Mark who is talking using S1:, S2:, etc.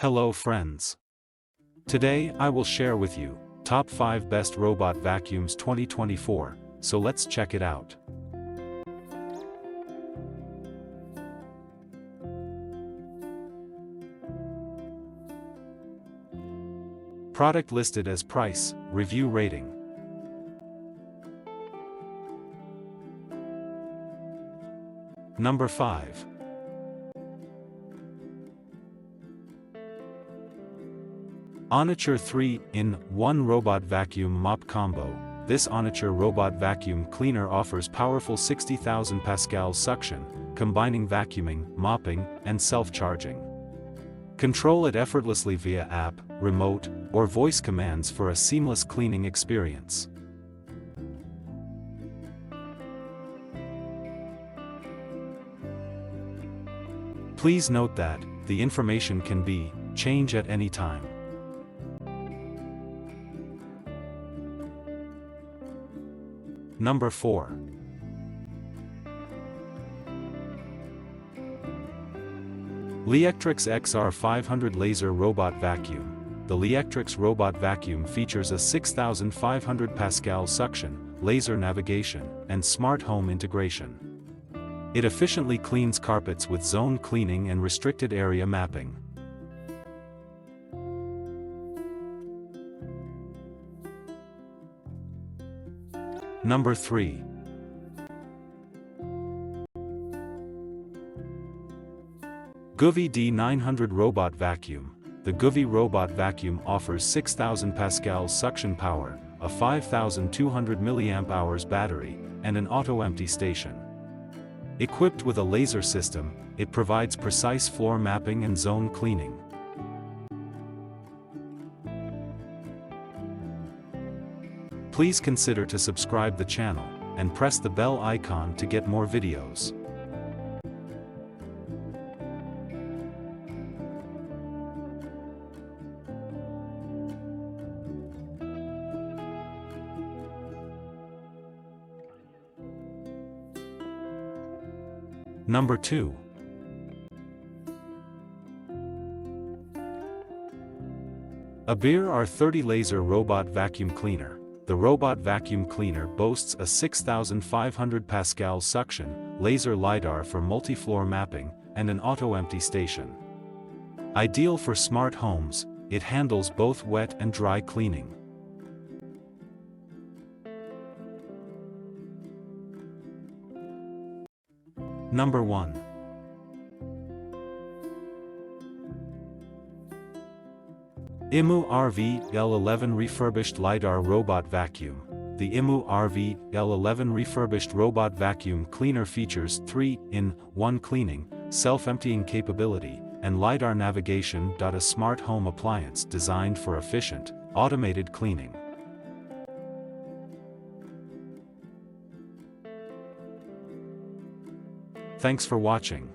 S1: Hello friends. Today I will share with you top 5 best robot vacuums 2024, so let's check it out. Product listed as price, review rating. Number 5. Honiture 3-in-1 Robot Vacuum Mop Combo. This Honiture robot vacuum cleaner offers powerful 60,000 pascal suction, combining vacuuming, mopping, and self-charging. Control it effortlessly via app, remote, or voice commands for a seamless cleaning experience. Please note that the information can be changed at any time. Number 4. Liectroux XR500 Laser Robot Vacuum. The Liectroux robot vacuum features a 6,500 pascal suction, laser navigation, and smart home integration. It efficiently cleans carpets with zone cleaning and restricted area mapping. Number 3. GOOVI D900 Robot Vacuum. The GOOVI robot vacuum offers 6,000 pascal suction power, a 5,200 mAh battery, and an auto-empty station. Equipped with a laser system, it provides precise floor mapping and zone cleaning. Please consider to subscribe the channel, and press the bell icon to get more videos. Number 2. ABIR R30 Laser Robot Vacuum Cleaner. The robot vacuum cleaner boasts a 6,500 pascal suction, laser Lidar for multi-floor mapping, and an auto-empty station. Ideal for smart homes, it handles both wet and dry cleaning. Number 1. Imou RV-L11 Refurbished Lidar Robot Vacuum. The Imou RV-L11 Refurbished Robot Vacuum Cleaner features 3-in-1 cleaning, self-emptying capability, and Lidar navigation. A smart home appliance designed for efficient, automated cleaning. Thanks for watching.